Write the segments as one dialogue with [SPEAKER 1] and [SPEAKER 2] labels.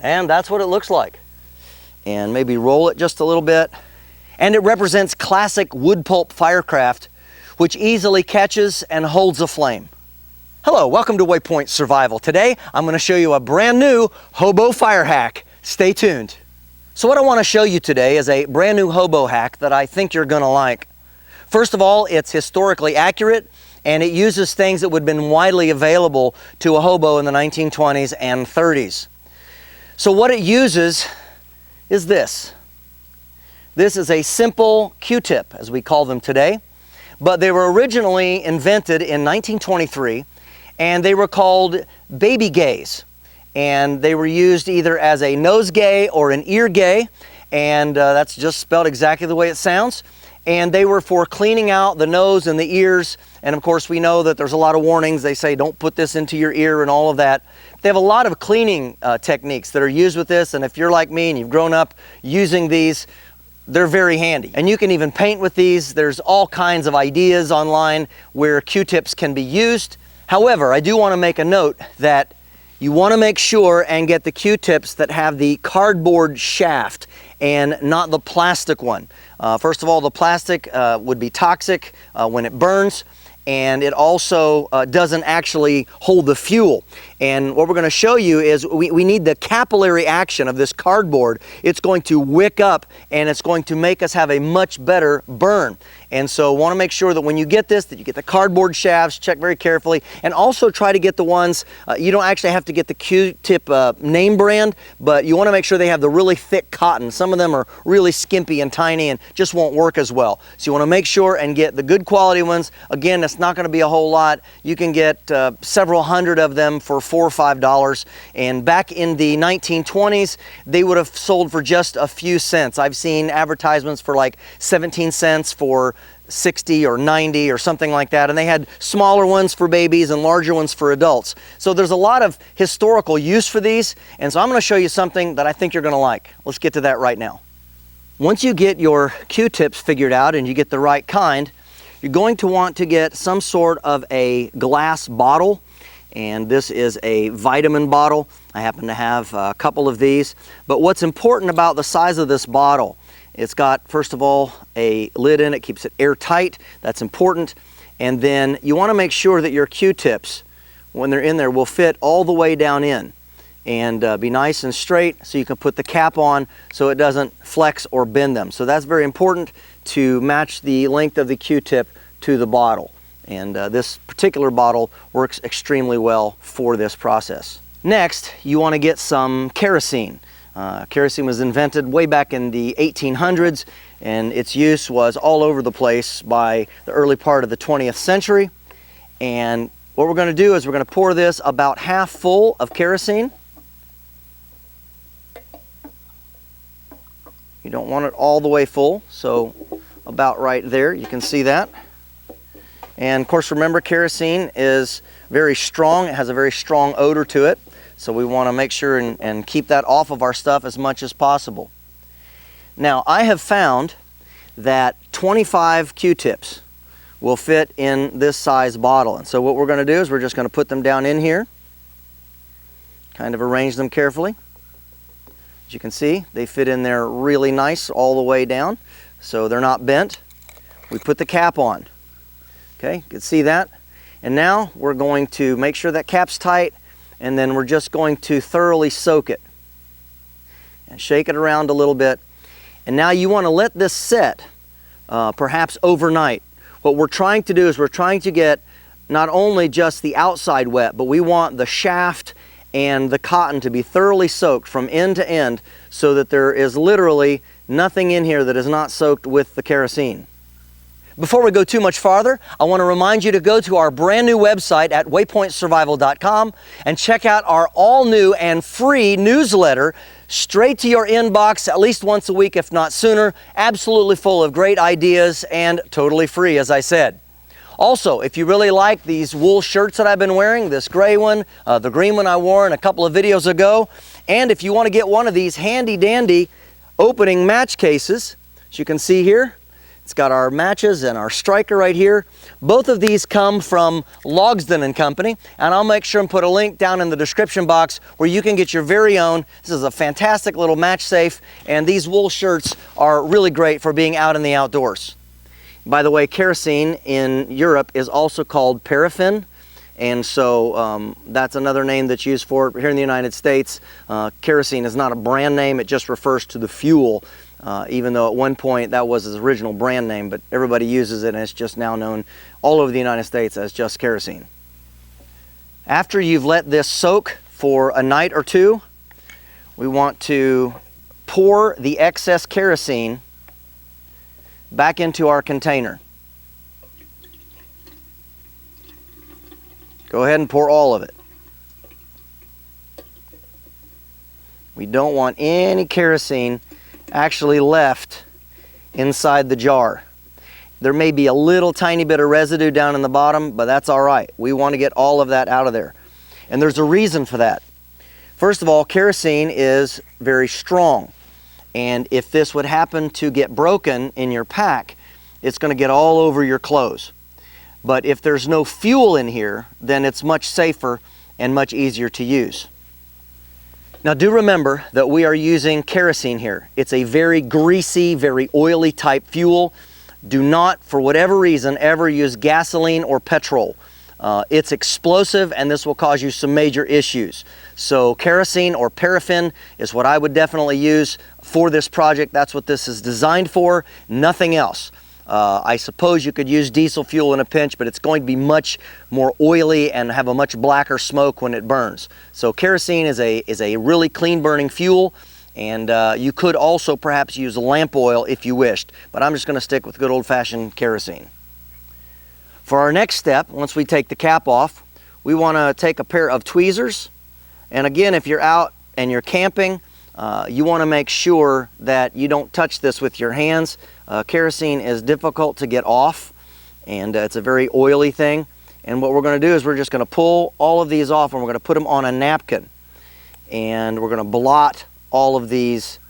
[SPEAKER 1] And that's what it looks like. And maybe roll it just a little bit. And it represents classic wood pulp firecraft, which easily catches and holds a flame. Hello, welcome to WayPoint Survival. Today, I'm going to show you a brand new Hobo Fire Hack. Stay tuned. So what I want to show you today is a brand new hobo hack that I think you're going to like. First of all, it's historically accurate, and it uses things that would have been widely available to a hobo in the 1920s and 30s. So what it uses is this. This is a simple Q-tip, as we call them today, but they were originally invented in 1923, and they were called baby gays. And they were used either as a nosegay or an ear gay, and that's just spelled exactly the way it sounds. And they were for cleaning out the nose and the ears, and of course we know that there's a lot of warnings. They say don't put this into your ear and all of that. They have a lot of cleaning techniques that are used with this, and if you're like me and you've grown up using these, they're very handy. And you can even paint with these. There's all kinds of ideas online where Q-tips can be used. However, I do want to make a note that you want to make sure and get the Q-tips that have the cardboard shaft and not the plastic one. First of all, the plastic would be toxic when it burns, and it also doesn't actually hold the fuel. And what we're going to show you is we need the capillary action of this cardboard. It's going to wick up, and it's going to make us have a much better burn. And so want to make sure that when you get this, that you get the cardboard shafts, check very carefully, and also try to get the ones, you don't actually have to get the Q-tip name brand, but you want to make sure they have the really thick cotton. Some of them are really skimpy and tiny and just won't work as well. So you want to make sure and get the good quality ones. Again, it's not going to be a whole lot. You can get several hundred of them for $4 or $5. And back in the 1920s, they would have sold for just a few cents. I've seen advertisements for like 17 cents for 60 or 90 or something like that, and they had smaller ones for babies and larger ones for adults. So there's a lot of historical use for these, and so I'm going to show you something that I think you're going to like. Let's get to that right now. Once you get your Q-tips figured out and you get the right kind, you're going to want to get some sort of a glass bottle, and this is a vitamin bottle. I happen to have a couple of these, but what's important about the size of this bottle, it's got, first of all, a lid in it, keeps it airtight. That's important. And then you want to make sure that your Q-tips, when they're in there, will fit all the way down in and be nice and straight, so you can put the cap on so it doesn't flex or bend them. So that's very important to match the length of the Q-tip to the bottle. And this particular bottle works extremely well for this process. Next, you want to get some kerosene. Kerosene was invented way back in the 1800s, and its use was all over the place by the early part of the 20th century. And what we're going to do is we're going to pour this about half full of kerosene. You don't want it all the way full, so about right there, you can see that. And of course, remember, kerosene is very strong. It has a very strong odor to it. So we want to make sure and keep that off of our stuff as much as possible. Now, I have found that 25 Q-tips will fit in this size bottle. And so what we're going to do is we're just going to put them down in here, kind of arrange them carefully. As you can see, they fit in there really nice all the way down, so they're not bent. We put the cap on. Okay, you can see that. And now we're going to make sure that cap's tight, and then we're just going to thoroughly soak it and shake it around a little bit. And now you want to let this set perhaps overnight. What we're trying to do is we're trying to get not only just the outside wet, but we want the shaft and the cotton to be thoroughly soaked from end to end, so that there is literally nothing in here that is not soaked with the kerosene. Before we go too much farther, I want to remind you to go to our brand new website at waypointsurvival.com and check out our all-new and free newsletter, straight to your inbox at least once a week, if not sooner, absolutely full of great ideas and totally free, as I said. Also, if you really like these wool shirts that I've been wearing, this gray one, the green one I wore in a couple of videos ago, and if you want to get one of these handy-dandy opening match cases, as you can see here, It's got our matches and our striker right here. Both of these come from Logsdon and Company, and I'll make sure and put a link down in the description box where you can get your very own. This is a fantastic little match safe, and these wool shirts are really great for being out in the outdoors. By the way, kerosene in Europe is also called paraffin, and so that's another name that's used for it. Here in the United States, kerosene is not a brand name, it just refers to the fuel. Even though at one point that was his original brand name, but everybody uses it and it's just now known all over the United States as just kerosene. After you've let this soak for a night or two, we want to pour the excess kerosene back into our container. Go ahead and pour all of it. We don't want any kerosene actually left inside the jar. There may be a little tiny bit of residue down in the bottom, but that's all right. We want to get all of that out of there. And there's a reason for that. First of all, kerosene is very strong. And if this would happen to get broken in your pack, it's going to get all over your clothes. But if there's no fuel in here, then it's much safer and much easier to use. Now do remember that we are using kerosene here. It's a very greasy, very oily type fuel. Do not, for whatever reason, ever use gasoline or petrol. It's explosive and this will cause you some major issues. So kerosene or paraffin is what I would definitely use for this project. That's what this is designed for, nothing else. I suppose you could use diesel fuel in a pinch, but it's going to be much more oily and have a much blacker smoke when it burns. So kerosene is a really clean burning fuel, and you could also perhaps use lamp oil if you wished, but I'm just going to stick with good old-fashioned kerosene. For our next step, once we take the cap off, we want to take a pair of tweezers, and again, if you're out and you're camping, you want to make sure that you don't touch this with your hands. Kerosene is difficult to get off, and it's a very oily thing. And what we're going to do is we're just going to pull all of these off, and we're going to put them on a napkin. And we're going to blot all of these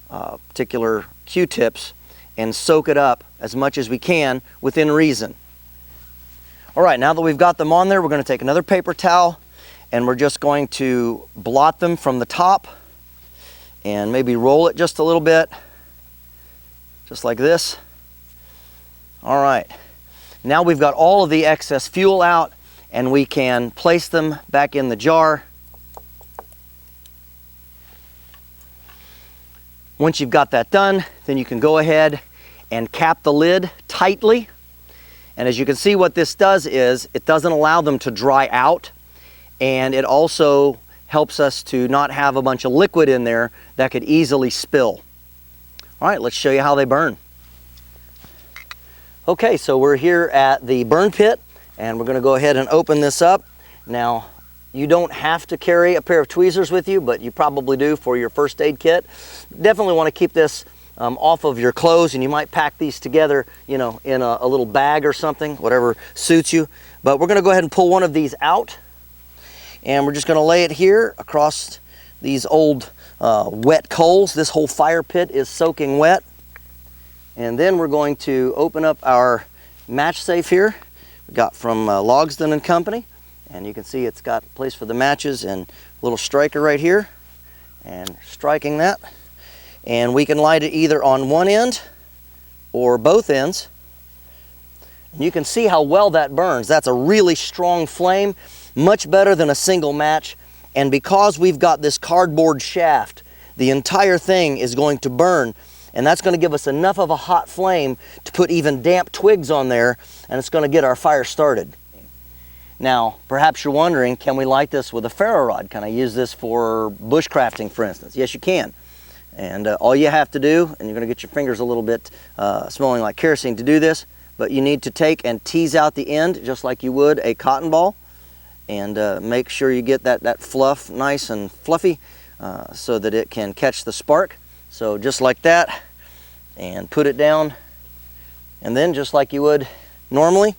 [SPEAKER 1] particular Q-tips and soak it up as much as we can within reason. All right, now that we've got them on there, we're going to take another paper towel, and we're just going to blot them from the top and maybe roll it just a little bit, just like this. All right, now we've got all of the excess fuel out, and we can place them back in the jar. Once you've got that done, then you can go ahead and cap the lid tightly. And as you can see, what this does is it doesn't allow them to dry out, and it also helps us to not have a bunch of liquid in there that could easily spill. All right, let's show you how they burn. Okay, so we're here at the burn pit, and we're going to go ahead and open this up. Now, you don't have to carry a pair of tweezers with you, but you probably do for your first aid kit. Definitely want to keep this off of your clothes, and you might pack these together, you know, in a little bag or something, whatever suits you. But we're going to go ahead and pull one of these out, and we're just going to lay it here across these old wet coals. This whole fire pit is soaking wet. And then we're going to open up our match safe here. We got from Logsdon and Company, and you can see it's got a place for the matches and a little striker right here, and striking that. And we can light it either on one end or both ends. And you can see how well that burns. That's a really strong flame, much better than a single match. And because we've got this cardboard shaft, the entire thing is going to burn. And that's going to give us enough of a hot flame to put even damp twigs on there, and it's going to get our fire started. Now, perhaps you're wondering, can we light this with a ferro rod? Can I use this for bushcrafting, for instance? Yes, you can. And all you have to do, and you're going to get your fingers a little bit smelling like kerosene to do this, but you need to take and tease out the end just like you would a cotton ball, and make sure you get that fluff nice and fluffy so that it can catch the spark. So just like that, and put it down, and then just like you would normally,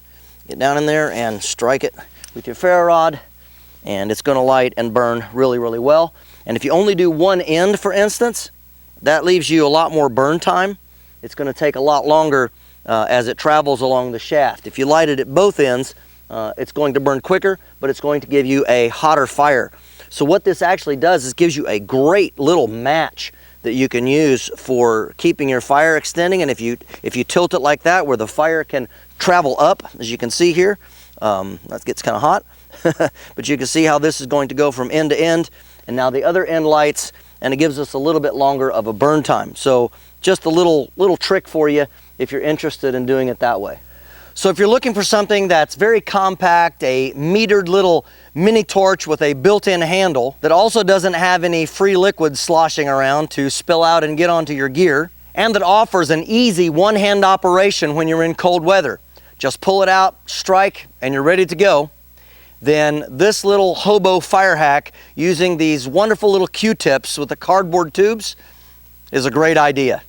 [SPEAKER 1] get down in there and strike it with your ferro rod, and it's going to light and burn really, really well. And if you only do one end, for instance, that leaves you a lot more burn time. It's going to take a lot longer as it travels along the shaft. If you light it at both ends, it's going to burn quicker, but it's going to give you a hotter fire. So what this actually does is gives you a great little match that you can use for keeping your fire extending. And if you tilt it like that, where the fire can travel up, as you can see here, that gets kind of hot, but you can see how this is going to go from end to end, and now the other end lights, and it gives us a little bit longer of a burn time. So just a little trick for you if you're interested in doing it that way. So if you're looking for something that's very compact, a metered little mini torch with a built-in handle that also doesn't have any free liquids sloshing around to spill out and get onto your gear, and that offers an easy one-hand operation when you're in cold weather, just pull it out, strike, and you're ready to go, then this little Hobo Fire Hack using these wonderful little Q-tips with the cardboard tubes is a great idea.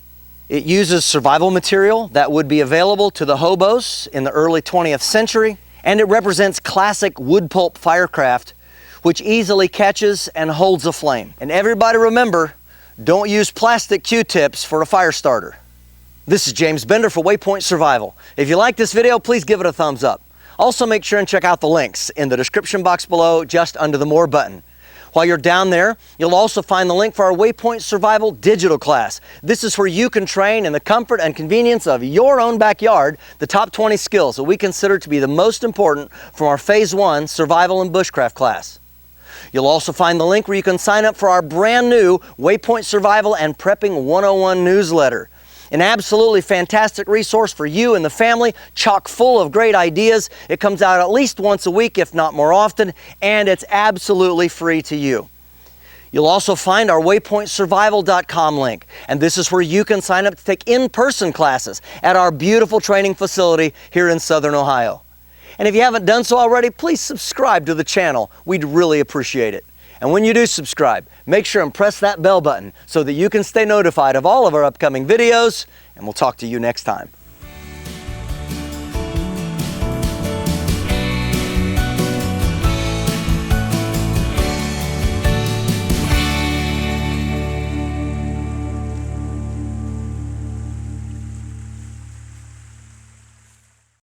[SPEAKER 1] It uses survival material that would be available to the hobos in the early 20th century, and it represents classic wood pulp firecraft, which easily catches and holds a flame. And everybody remember, don't use plastic Q-tips for a fire starter. This is James Bender for WayPoint Survival. If you like this video, please give it a thumbs up. Also make sure and check out the links in the description box below, just under the More button. While you're down there, you'll also find the link for our WayPoint Survival digital class. This is where you can train in the comfort and convenience of your own backyard the top 20 skills that we consider to be the most important from our Phase 1 Survival and Bushcraft class. You'll also find the link where you can sign up for our brand new WayPoint Survival and Prepping 101 newsletter. An absolutely fantastic resource for you and the family, chock full of great ideas. It comes out at least once a week, if not more often, and it's absolutely free to you. You'll also find our waypointsurvival.com link, and this is where you can sign up to take in-person classes at our beautiful training facility here in Southern Ohio. And if you haven't done so already, please subscribe to the channel. We'd really appreciate it. And when you do subscribe, make sure and press that bell button so that you can stay notified of all of our upcoming videos, and we'll talk to you next time.